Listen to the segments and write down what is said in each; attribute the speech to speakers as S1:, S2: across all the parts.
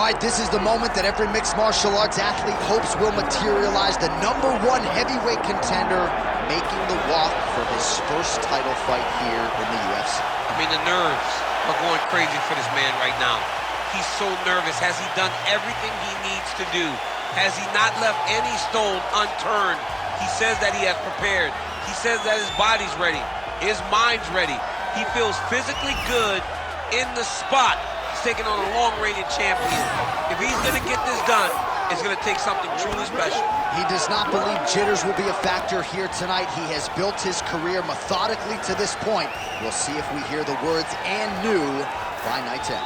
S1: All right, this is the moment that every mixed martial arts athlete hopes will materialize. The #1 heavyweight contender making the walk for his first title fight here in the UFC.
S2: I mean, the nerves are going crazy for this man right now. He's so nervous. Has he done everything he needs to do? Has he not left any stone unturned? He says that he has prepared. He says that his body's ready. His mind's ready. He feels physically good in the spot. He's taking on a long-reigning champion. If he's going to get this done, it's going to take something truly special.
S1: He does not believe jitters will be a factor here tonight. He has built his career methodically to this point. We'll see if we hear the words "and new" by night's end.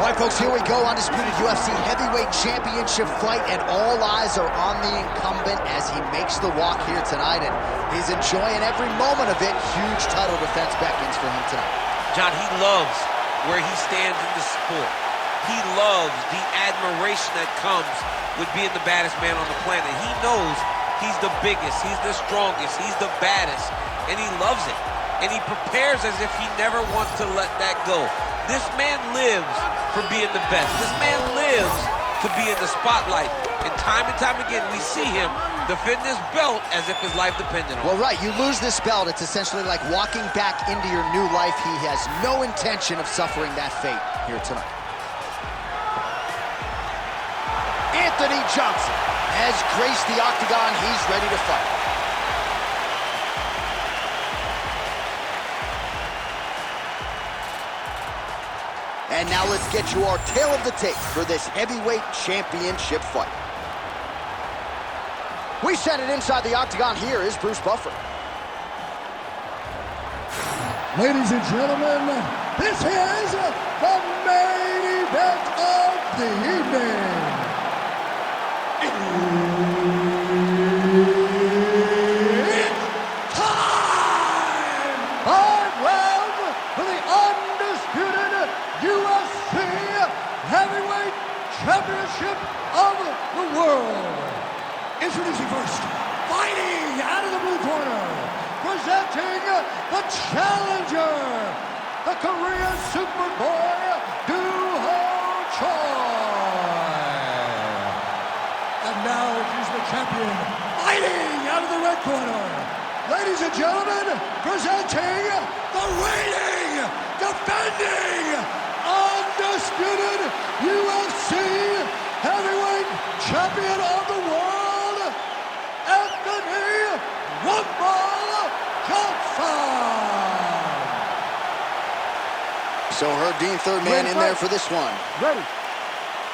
S1: All right, folks, here we go. Undisputed UFC heavyweight championship fight, and all eyes are on the incumbent as he makes the walk here tonight, and he's enjoying every moment of it. Huge title defense beckons for him tonight.
S2: John, he loves where he stands in the sport. He loves the admiration that comes with being the baddest man on the planet. He knows he's the biggest, he's the strongest, he's the baddest, and he loves it. And he prepares as if he never wants to let that go. This man lives for being the best. This man lives to be in the spotlight. And time again, we see him defend this belt as if his life depended on it.
S1: Well, right, you lose this belt, it's essentially like walking back into your new life. He has no intention of suffering that fate here tonight. Anthony Johnson has graced the octagon. He's ready to fight. And now let's get you our tale of the tape for this heavyweight championship fight. We send it inside the octagon. Here is Bruce Buffer.
S3: Ladies and gentlemen, this is the main event of the evening. It's time! 5 rounds for the undisputed UFC Heavyweight Championship of the world. Introducing first, fighting out of the blue corner, presenting the challenger, the Korean Superboy, Duho Choi. And now he's the champion, fighting out of the red corner. Ladies and gentlemen, presenting the reigning, defending, undisputed UFC Heavyweight Champion of the world, Anthony "Rumble" Johnson.
S1: So Herb Dean, third man in there for this one.
S3: Ready.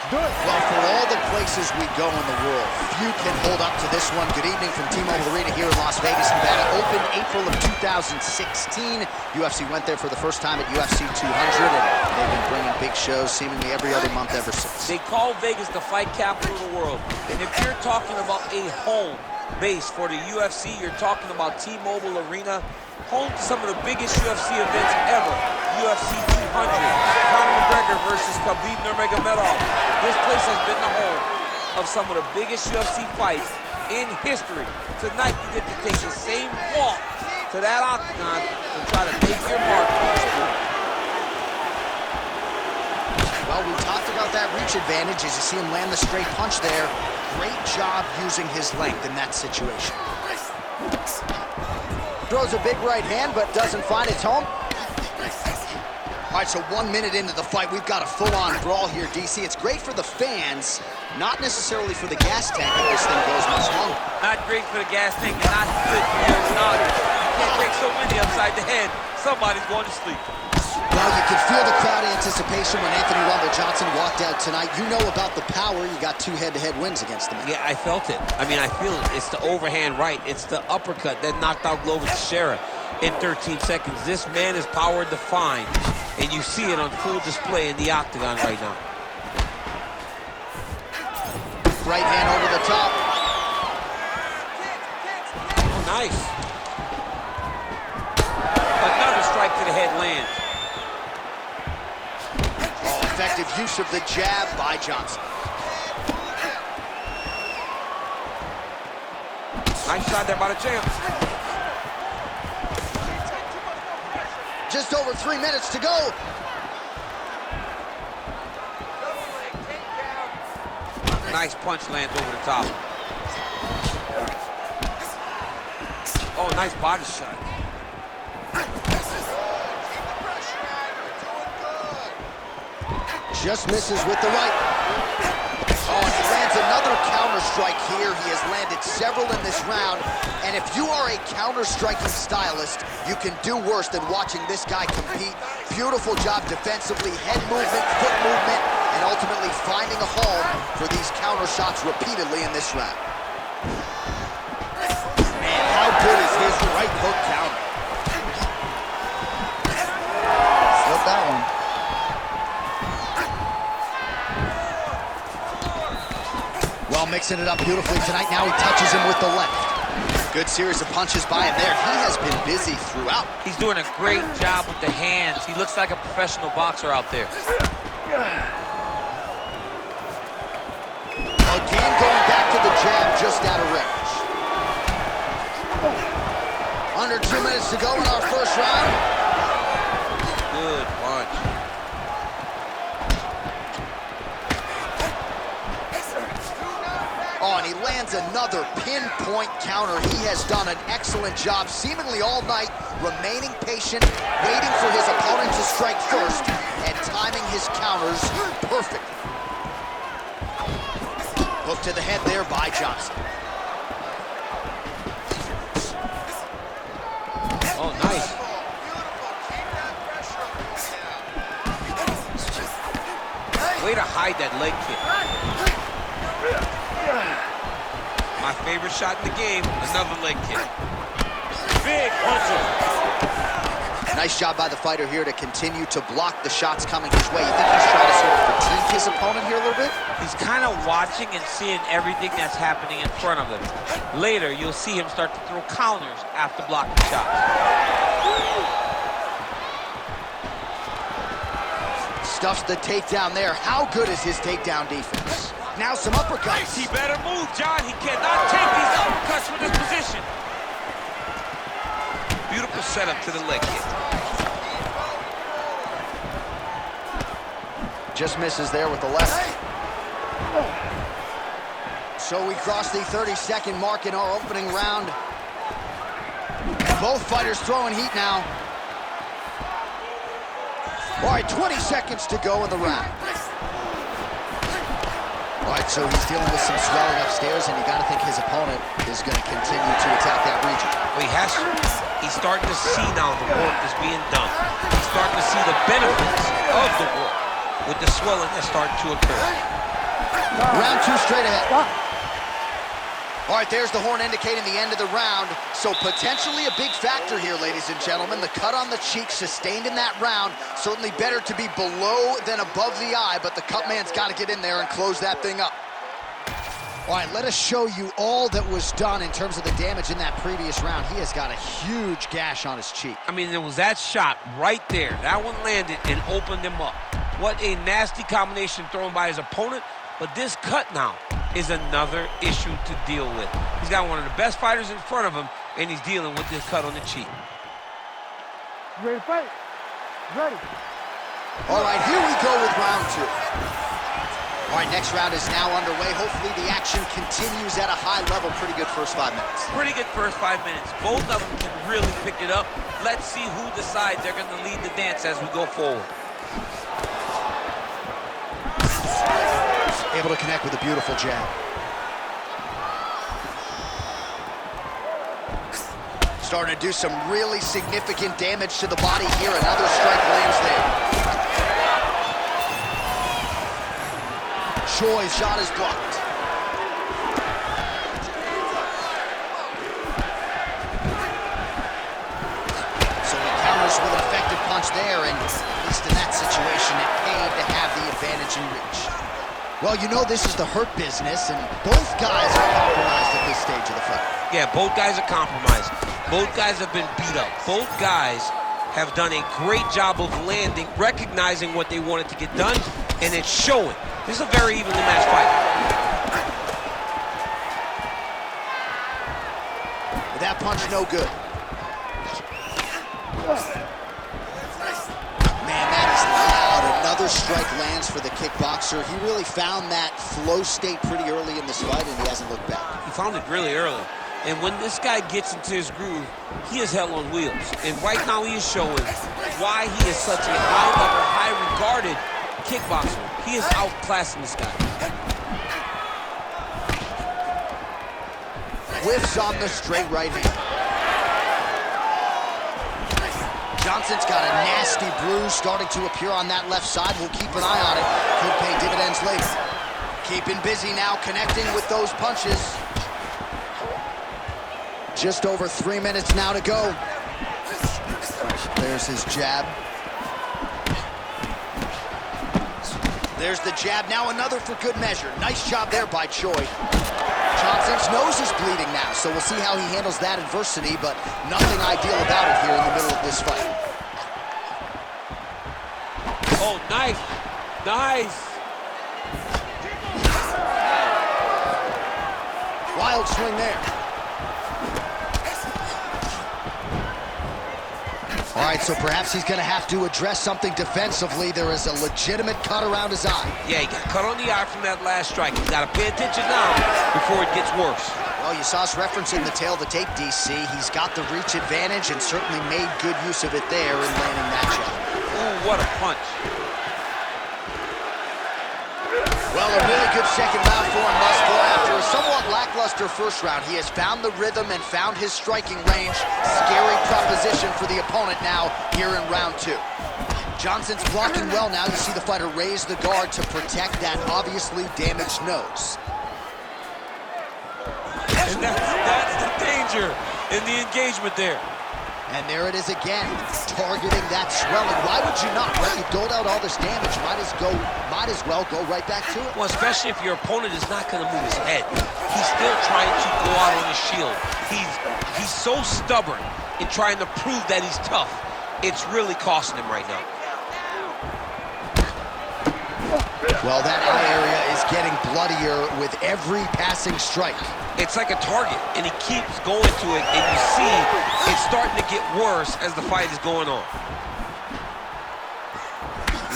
S3: Do it.
S1: Well, for all the places we go in the world, few can hold up to this one. Good evening from T-Mobile Arena here in Las Vegas, Nevada. Opened April of 2016. UFC went there for the first time at UFC 200, and they've been bringing big shows seemingly every other month ever since.
S2: They call Vegas the fight capital of the world. And if you're talking about a home base for the UFC, you're talking about T-Mobile Arena, home to some of the biggest UFC events ever. UFC 200, Conor McGregor versus Khabib Nurmagomedov. This place has been the home of some of the biggest UFC fights in history. Tonight, you get to take the same walk to that octagon and try to make your mark on the sport.
S1: Well, we talked about that reach advantage as you see him land the straight punch there. Great job using his length in that situation. Throws a big right hand, but doesn't find its home. All right, so 1 minute into the fight, we've got a full-on brawl here, DC. It's great for the fans, not necessarily for the gas tank if this thing goes much longer.
S2: Not great for the gas tank and not good for your starters. You can't take so many upside the head. Somebody's going to sleep.
S1: Well, you can feel the crowd anticipation when Anthony "Rumble" Johnson walked out tonight. You know about the power. You got 2 head-to-head wins against the man.
S2: Yeah, I felt it. I mean, I feel it. It's the overhand right. It's the uppercut that knocked out Glover Teixeira in 13 seconds. This man is power defined, and you see it on full display in the octagon right now.
S1: Right hand over the top.
S2: nice. Another strike to the head lands.
S1: Oh, effective use of the jab by Johnson.
S2: Nice shot there by the champ.
S1: Just over 3 minutes to go.
S2: Nice punch lands over the top. Oh, nice body shot.
S1: Just misses with the right. Oh, and he lands another counter strike here. He has landed several in this round. And if you are a counter-striking stylist, you can do worse than watching this guy compete. Beautiful job defensively, head movement, foot movement, and ultimately finding a home for these counter shots repeatedly in this round.
S4: Man, how good is his right hook counter? Flip that one.
S1: Well, mixing it up beautifully tonight. Now he touches him with the left. Good series of punches by him there. He has been busy throughout.
S2: He's doing a great job with the hands. He looks like a professional boxer out there.
S1: Again, going back to the jab, just out of range. Under 2 minutes to go in our first round.
S2: Good punch.
S1: Oh, and he lands another pinpoint counter. He has done an excellent job, seemingly all night, remaining patient, waiting for his opponent to strike first, and timing his counters perfectly. Hook to the head there by Johnson.
S2: Oh, nice. Way to hide that leg kick. My favorite shot in the game, another leg kick. Big punches.
S1: Nice job by the fighter here to continue to block the shots coming his way. You think he's trying to sort of fatigue his opponent here a little bit?
S2: He's kind of watching and seeing everything that's happening in front of him. Later, you'll see him start to throw counters after blocking shots.
S1: Stuffs the takedown there. How good is his takedown defense? Now some uppercuts.
S2: He better move, John. He cannot take these uppercuts from this position. Beautiful setup to the leg kick.
S1: Just misses there with the left. So we cross the 30-second mark in our opening round. Both fighters throwing heat now. All right, 20 seconds to go in the round. All right, so he's dealing with some swelling upstairs, and you got to think his opponent is going to continue to attack that region.
S2: Well, he has to. He's starting to see now the work that's being done. He's starting to see the benefits of the work with the swelling that's starting to occur.
S1: Round two straight ahead. All right, there's the horn indicating the end of the round. So potentially a big factor here, ladies and gentlemen. The cut on the cheek sustained in that round. Certainly better to be below than above the eye, but the cut man's got to get in there and close that thing up. All right, let us show you all that was done in terms of the damage in that previous round. He has got a huge gash on his cheek.
S2: I mean, there was that shot right there. That one landed and opened him up. What a nasty combination thrown by his opponent. But this cut now is another issue to deal with. He's got one of the best fighters in front of him, and he's dealing with this cut on the cheek.
S3: You ready to fight? Ready.
S1: All right, here we go with round two. All right, next round is now underway. Hopefully the action continues at a high level. Pretty good first 5 minutes.
S2: Pretty good first 5 minutes. Both of them can really pick it up. Let's see who decides they're going to lead the dance as we go forward.
S1: Able to connect with a beautiful jab. Starting to do some really significant damage to the body here. Another strike lands there. Choi's shot is blocked. So he counters with an effective punch there, and at least in that situation, it paid to have the advantage in reach. Well, you know this is the hurt business, and both guys are compromised at this stage of the fight.
S2: Yeah, both guys are compromised. Both guys have been beat up. Both guys have done a great job of landing, recognizing what they wanted to get done, and it's showing. This is a very evenly matched fight.
S1: That punch no good. Man, that is loud. Another strike lands for the kickboxer. He really found that flow state pretty early in this fight, and he hasn't looked back.
S2: He found it really early. And when this guy gets into his groove, he is hell on wheels. And right now he is showing why he is such a high-level, high-regarded kickboxer. He is outclassing this guy.
S1: Whiffs on the straight right hand. Johnson's got a nasty bruise starting to appear on that left side. We'll keep an eye on it. Could pay dividends later. Keeping busy now, connecting with those punches. Just over 3 minutes now to go. There's his jab. There's the jab. Now another for good measure. Nice job there by Choi. Johnson's nose is bleeding now, so we'll see how he handles that adversity, but nothing ideal about it here in the middle of this fight.
S2: Oh, nice. Nice.
S1: Wild swing there. All right, so perhaps he's going to have to address something defensively. There is a legitimate cut around his eye.
S2: Yeah, he got cut on the eye from that last strike. He's got to pay attention now before it gets worse.
S1: Well, you saw us referencing the tail of the tape, DC. He's got the reach advantage and certainly made good use of it there in landing that shot.
S2: Ooh, what a punch.
S1: Well, a really good second round for him thus far. After a somewhat lackluster first round, he has found the rhythm and found his striking range. Scary proposition for the opponent now here in round two. Johnson's blocking well now. You see the fighter raise the guard to protect that obviously damaged nose.
S2: And that's the danger in the engagement there.
S1: And there it is again, targeting that swelling. Why would you not, right? You've doled out all this damage. Might as well go right back to it.
S2: Well, especially if your opponent is not going to move his head. He's still trying to go out on his shield. He's so stubborn in trying to prove that he's tough. It's really costing him right now.
S1: Well, that eye area is getting bloodier with every passing strike.
S2: It's like a target, and he keeps going to it, and you see it's starting to get worse as the fight is going on.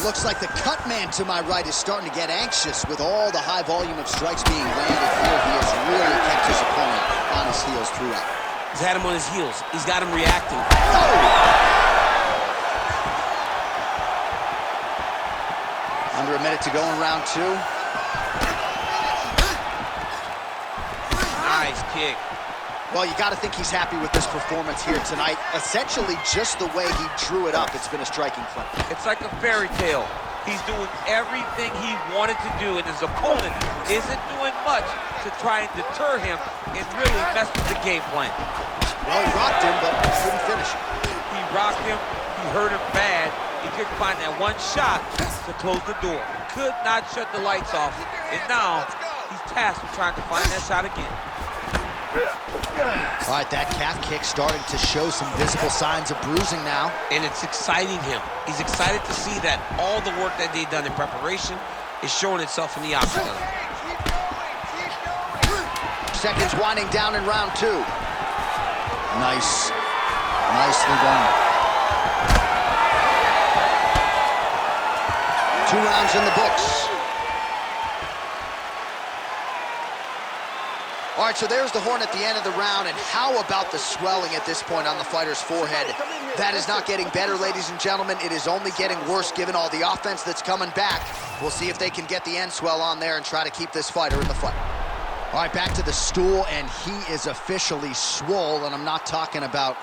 S1: Looks like the cut man to my right is starting to get anxious with all the high volume of strikes being landed here. He has really kept his opponent on his heels throughout.
S2: He's had him on his heels. He's got him reacting.
S1: Oh! Under a minute to go in round two.
S2: Nice kick.
S1: Well, you got to think he's happy with this performance here tonight. Essentially, just the way he drew it up, it's been a striking fight.
S2: It's like a fairy tale. He's doing everything he wanted to do, and his opponent isn't doing much to try and deter him and really mess with the game plan.
S1: Well, he rocked him, but couldn't finish him.
S2: He rocked him. He hurt him bad. He couldn't find that one shot to close the door. Could not shut the lights off. And now he's tasked with trying to find that shot again.
S1: All right, that calf kick starting to show some visible signs of bruising now.
S2: And it's exciting him. He's excited to see that all the work that they've done in preparation is showing itself in the octagon.
S1: Seconds winding down in round two. Nice. Nicely done. 2 rounds in the books. All right, so there's the horn at the end of the round, and how about the swelling at this point on the fighter's forehead? That is not getting better, ladies and gentlemen. It is only getting worse given all the offense that's coming back. We'll see if they can get the end swell on there and try to keep this fighter in the fight. All right, back to the stool, and he is officially swole, and I'm not talking about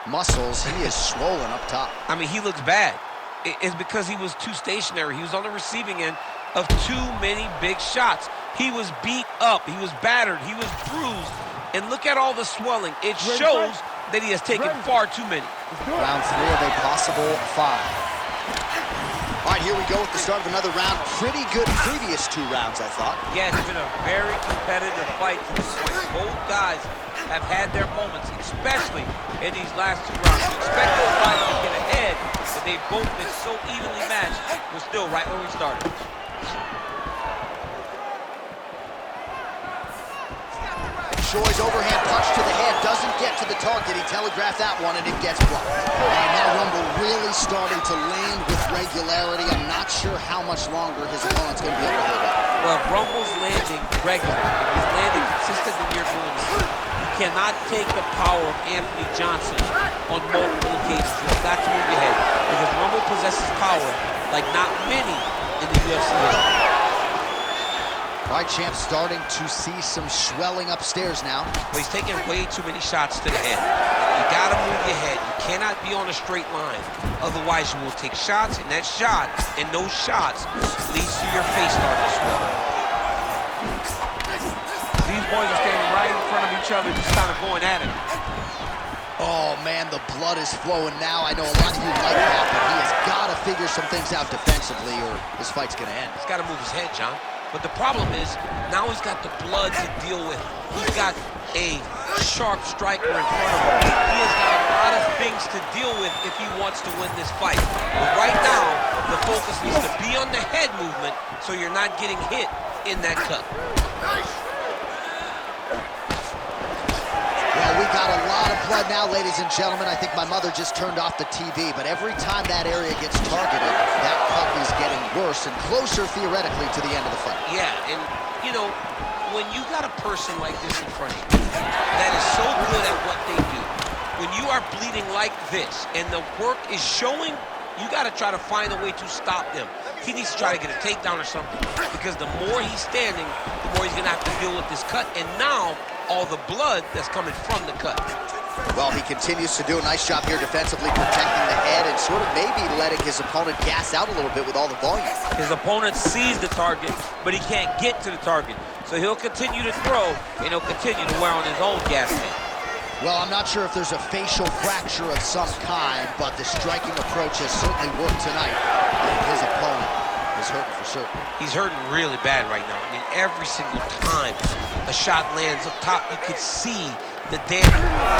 S1: muscles. He is swollen up top.
S2: I mean, he looks bad. It's because he was too stationary. He was on the receiving end of too many big shots. He was beat up. He was battered. He was bruised. And look at all the swelling. It shows that he has taken far too many.
S1: Round 3 of a possible 5. All right, here we go with the start of another round. Pretty good previous 2 rounds, I thought.
S2: Yeah, it's been a very competitive fight to this point. Both guys have had their moments, especially in these last 2 rounds. You expect those fighters to get ahead, but they've both been so evenly matched. We're still right where we started.
S1: Choi's overhand punch to the head doesn't get to the target. He telegraphed that one, and it gets blocked. And now Rumble really starting to land with regularity. I'm not sure how much longer his opponent's going to be able to hold up.
S2: Well, if Rumble's landing regular, if he's landing consistent in your doing, you cannot take the power of Anthony Johnson on multiple occasions. You've got to move your head, because Rumble possesses power like not many in the UFC.
S1: All right, champ, starting to see some swelling upstairs now.
S2: But he's taking way too many shots to the head. You gotta move your head. You cannot be on a straight line. Otherwise, you will take shots, and that shot and those shots leads to your face starting to swell. These boys are standing right in front of each other, just kind of going at it.
S1: Oh, man, the blood is flowing now. I know a lot of you like that, but he has got to figure some things out defensively, or this fight's going to end.
S2: He's got to move his head, John. But the problem is, now he's got the blood to deal with. He's got a sharp striker in front of him. He has got a lot of things to deal with if he wants to win this fight. But right now, the focus needs to be on the head movement so you're not getting hit in that cut.
S1: Well, we got a lot of blood now, ladies and gentlemen. I think my mother just turned off the TV, but every time that area gets targeted, that cut is getting worse and closer, theoretically, to the end of the fight.
S2: Yeah, and, you know, when you got a person like this in front of you that is so good at what they do, when you are bleeding like this and the work is showing, you got to try to find a way to stop them. He needs to try to get a takedown or something, because the more he's standing, the more he's going to have to deal with this cut. And now, all the blood that's coming from the cut.
S1: Well, he continues to do a nice job here defensively, protecting the head and sort of maybe letting his opponent gas out a little bit with all the volume.
S2: His opponent sees the target, but he can't get to the target. So he'll continue to throw, and he'll continue to wear on his own gas tank.
S1: Well, I'm not sure if there's a facial fracture of some kind, but the striking approach has certainly worked tonight. And his opponent is hurting for certain.
S2: He's hurting really bad right now. I mean, every single time a shot lands up top, you could see the damage. Oh!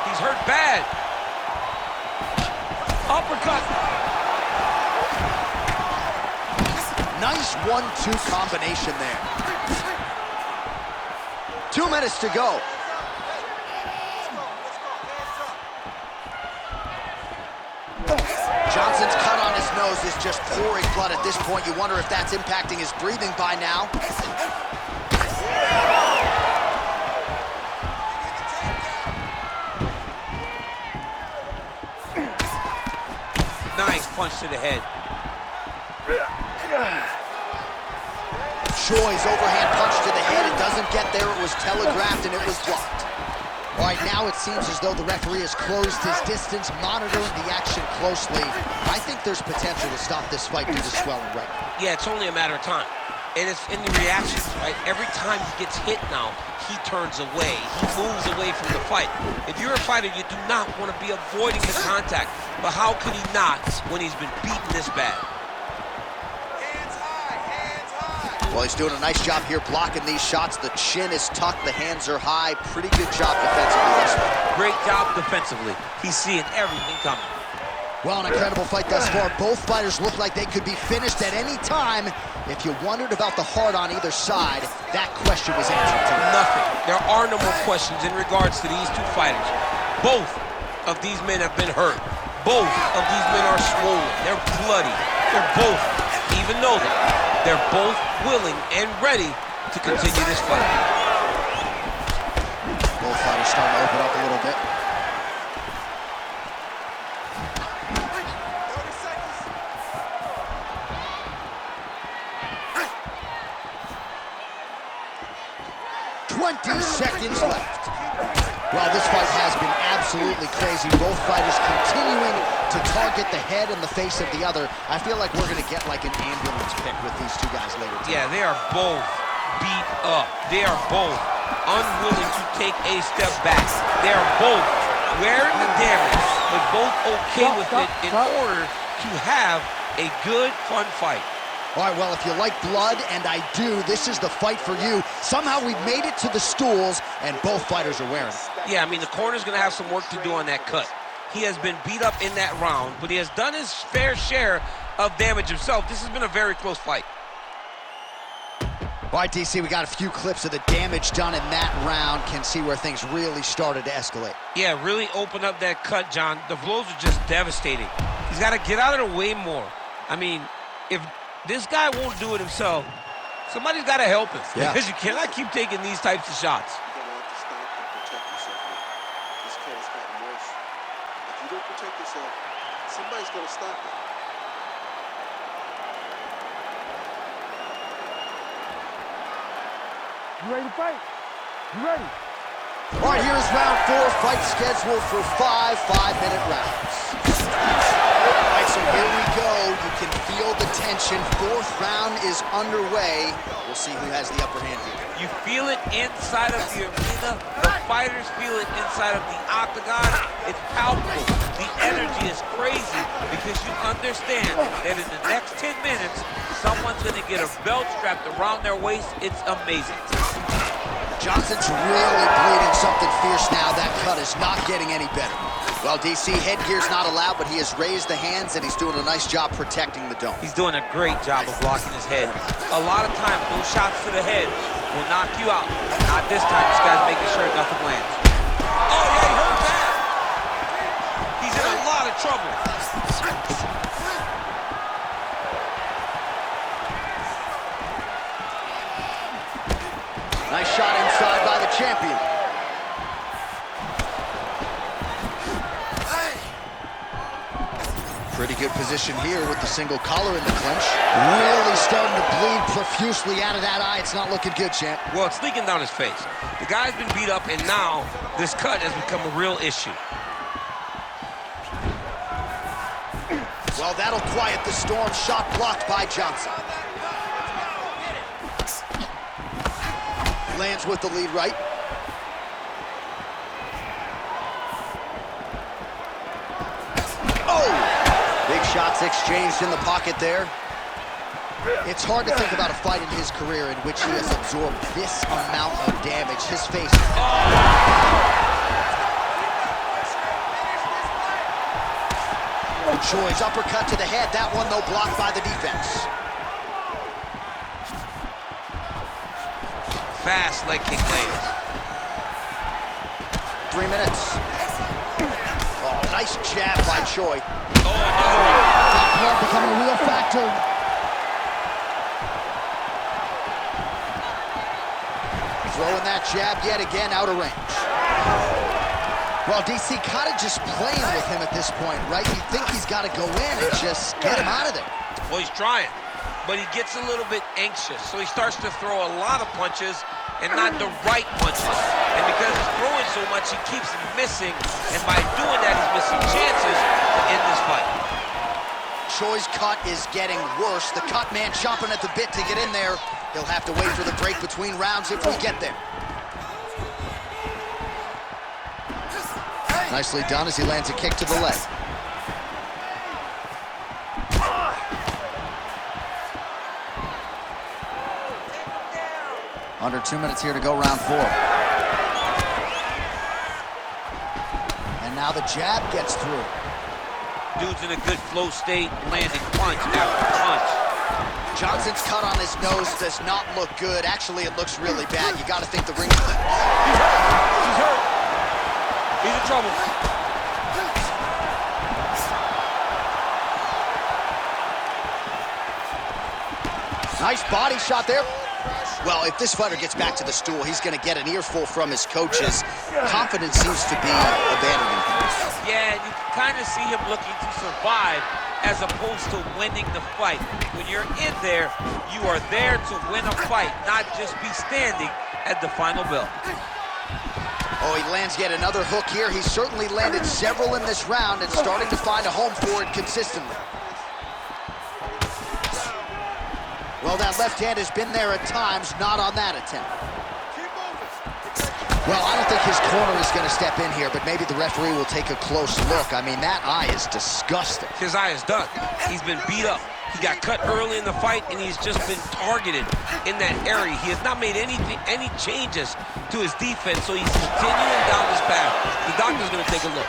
S2: He's hurt bad. Uppercut.
S1: Nice 1-2 combination there. 2 minutes to go. Johnson's cut on his nose is just pouring blood at this point. You wonder if that's impacting his breathing by now.
S2: Nice punch to the head.
S1: Choi's overhand punch to the head. It doesn't get there. It was telegraphed and it was blocked. All right, now it seems as though the referee has closed his distance, monitoring the action closely. I think there's potential to stop this fight due to swelling right now.
S2: Yeah, it's only a matter of time. And it's in the reactions, right? Every time he gets hit now, he turns away. He moves away from the fight. If you're a fighter, you do not want to be avoiding the contact. But how could he not when he's been beaten this bad?
S1: Well, he's doing a nice job here blocking these shots. The chin is tucked, the hands are high. Pretty good job defensively this one.
S2: Great job defensively. He's seeing everything coming.
S1: Well, an incredible fight thus far. Both fighters look like they could be finished at any time. If you wondered about the heart on either side, that question was answered too.
S2: Nothing. There are no more questions in regards to these two fighters. Both of these men have been hurt. Both of these men are swollen. They're bloody. They're both, even though they're both willing and ready to continue this fight.
S1: Both fighters starting to open up a little bit. Seconds left. Well, this fight has been absolutely crazy. Both fighters continuing to target the head and the face of the other. I feel like we're going to get like an ambulance pick with these two guys later tonight.
S2: Yeah, they are both beat up. They are both unwilling to take a step back. They are both wearing the damage, but both okay with it in order to have a good, fun fight.
S1: All right, well, if you like blood, and I do, this is the fight for you. Somehow we've made it to the stools, and both fighters are wearing it.
S2: Yeah, I mean, the corner's going to have some work to do on that cut. He has been beat up in that round, but he has done his fair share of damage himself. This has been a very close fight.
S1: All right, DC, we got a few clips of the damage done in that round. Can see where things really started to escalate.
S2: Yeah, really open up that cut, John. The blows are just devastating. He's got to get out of the way more. I mean, if this guy won't do it himself, somebody's got to help him.
S1: Yeah.
S2: Because you cannot keep taking these types of shots.
S5: You're gonna have to stop and protect yourself now. This cut has gotten worse. If you don't protect yourself, somebody's gonna stop it.
S3: You ready to fight? You ready?
S1: All right, here's round 4, fight scheduled for 5 5-minute rounds. All right, so here we go. You can feel the tension. 4th round is underway. We'll see who has the upper hand here.
S2: You feel it inside of the arena. The fighters feel it inside of the octagon. It's palpable. The energy is crazy because you understand that in the next 10 minutes, someone's going to get a belt strapped around their waist. It's amazing.
S1: Johnson's really bleeding something fierce now. That cut is not getting any better. Well, DC, headgear's not allowed, but he has raised the hands, and he's doing a nice job protecting the dome.
S2: He's doing a great job of blocking his head. A lot of times, those shots to the head will knock you out. Not this time. This guy's making sure nothing lands. Oh, yeah, he hurt bad. He's in a lot of trouble.
S1: Nice shot inside by the champion. Pretty good position here with the single collar in the clinch. Really starting to bleed profusely out of that eye. It's not looking good, champ.
S2: Well, it's leaking down his face. The guy's been beat up, and now this cut has become a real issue.
S1: Well, that'll quiet the storm. Shot blocked by Johnson. Lands with the lead right. Oh! Big shots exchanged in the pocket there. It's hard to think about a fight in his career in which he has absorbed this amount of damage. His face. Oh, Choi's uppercut to the head. That one, though, blocked by the defense.
S2: Fast leg kick lands.
S1: 3 minutes. Oh, nice jab by Choi.
S2: Oh, no.
S3: That blood becoming a real factor.
S1: Throwing that jab yet again out of range. Well, DC kind of just playing with him at this point, right? You think he's got to go in and just get him out of there.
S2: Well, he's trying, but he gets a little bit anxious, so he starts to throw a lot of punches and not the right punches. And because he's throwing so much, he keeps missing, and by doing that, he's missing chances to end this fight.
S1: Choi's cut is getting worse. The cut man chomping at the bit to get in there. He'll have to wait for the break between rounds if we get there. Nicely done as he lands a kick to the leg. Under 2 minutes here to go, round 4. And now the jab gets through.
S2: Dude's in a good flow state, landing punch after punch.
S1: Johnson's cut on his nose does not look good. Actually, it looks really bad. You got to think the ring.
S2: He's hurt. He's hurt. He's in trouble.
S1: Nice body shot there. Well, if this fighter gets back to the stool, he's going to get an earful from his coaches. Confidence seems to be abandoning him.
S2: Yeah, you can kind of see him looking to survive as opposed to winning the fight. When you're in there, you are there to win a fight, not just be standing at the final bell.
S1: Oh, he lands yet another hook here. He's certainly landed several in this round and starting to find a home for it consistently. Well, that left hand has been there at times, not on that attempt. Well, I don't think his corner is going to step in here, but maybe the referee will take a close look. I mean, that eye is disgusting.
S2: His eye is done. He's been beat up. He got cut early in the fight, and he's just been targeted in that area. He has not made any changes to his defense, so he's continuing down this path. The doctor's going to take a look.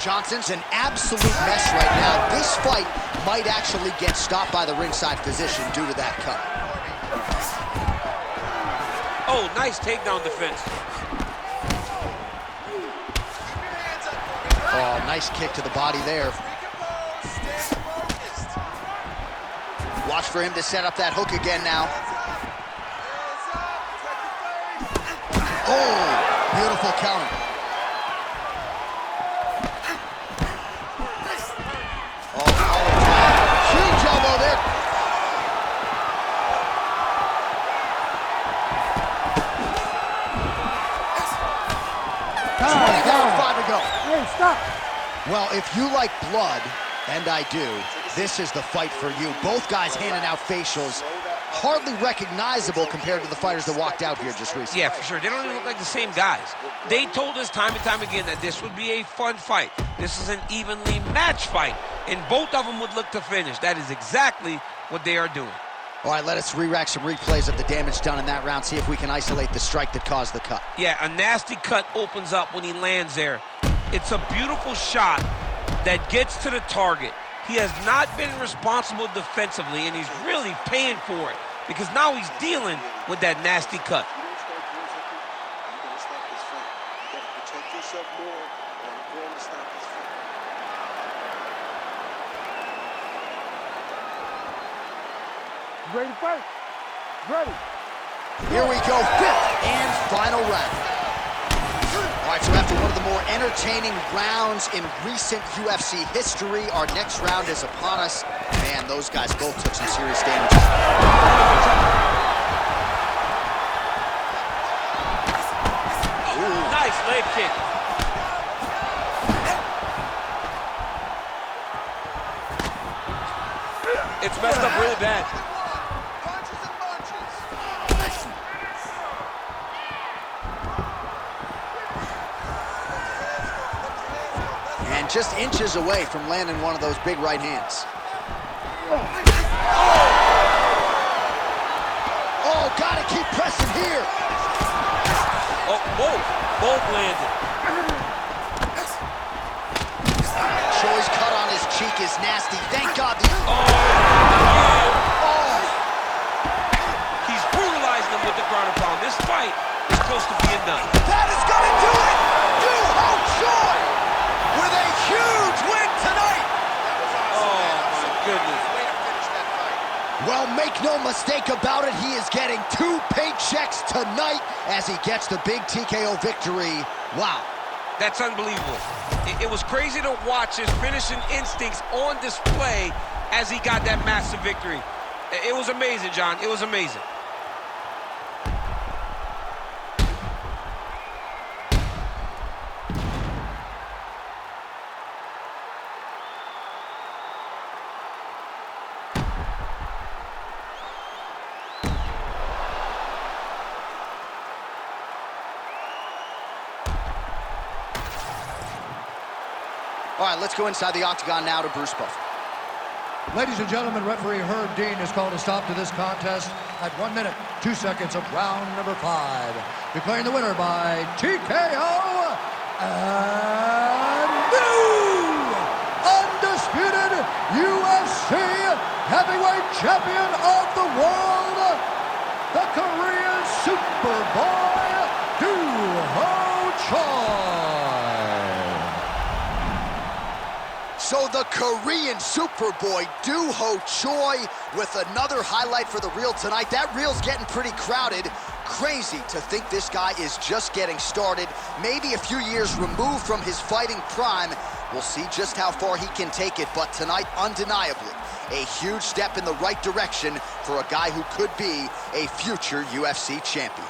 S1: Johnson's an absolute mess right now. This fight might actually get stopped by the ringside physician due to that cut.
S2: Oh, nice takedown defense.
S1: Oh, nice kick to the body there. Watch for him to set up that hook again now. Oh, beautiful counter. Oh, huge elbow there. Down, 5 to go.
S3: Hey, stop.
S1: Well, if you like blood, and I do, this is the fight for you. Both guys handing out facials, hardly recognizable compared to the fighters that walked out here just recently.
S2: Yeah, for sure. They don't even look like the same guys. They told us time and time again that this would be a fun fight. This is an evenly matched fight, and both of them would look to finish. That is exactly what they are doing.
S1: All right, let us re-rack some replays of the damage done in that round, see if we can isolate the strike that caused the cut.
S2: Yeah, a nasty cut opens up when he lands there. It's a beautiful shot that gets to the target. He has not been responsible defensively, and he's really paying for it because now he's dealing with that nasty cut.
S5: You don't start doing something, you're going to stop this fight. You got to protect yourself more, and I'm going to stop this fight.
S3: Ready to fight? Ready.
S1: Here we go, 5th and final round. All right, so after one of the more entertaining rounds in recent UFC history, our next round is upon us. Man, those guys both took some serious damage.
S2: Ooh, nice leg kick. It's messed up really bad.
S1: And just inches away from landing one of those big right hands. Oh, gotta keep pressing here.
S2: Oh, both landed.
S1: Choi's cut on his cheek is nasty. Thank God.
S2: He's brutalizing him with the ground and pound. This fight is close to being done.
S1: That is gonna do it. Duho Choi with a huge win tonight.
S2: Oh my goodness.
S1: Well, make no mistake about it, he is getting 2 paychecks tonight as he gets the big TKO victory. Wow.
S2: That's unbelievable. It was crazy to watch his finishing instincts on display as he got that massive victory. It was amazing, John. It was amazing.
S1: All right, let's go inside the octagon now to Bruce Buffer.
S3: Ladies and gentlemen, referee Herb Dean has called a stop to this contest at 1 minute, 2 seconds of round number 5. Declaring the winner by TKO and new undisputed UFC heavyweight champion of the world, the Korean Superboy, Duho Choi.
S1: So the Korean Superboy, Duho Choi, with another highlight for the reel tonight. That reel's getting pretty crowded. Crazy to think this guy is just getting started. Maybe a few years removed from his fighting prime. We'll see just how far he can take it, but tonight, undeniably, a huge step in the right direction for a guy who could be a future UFC champion.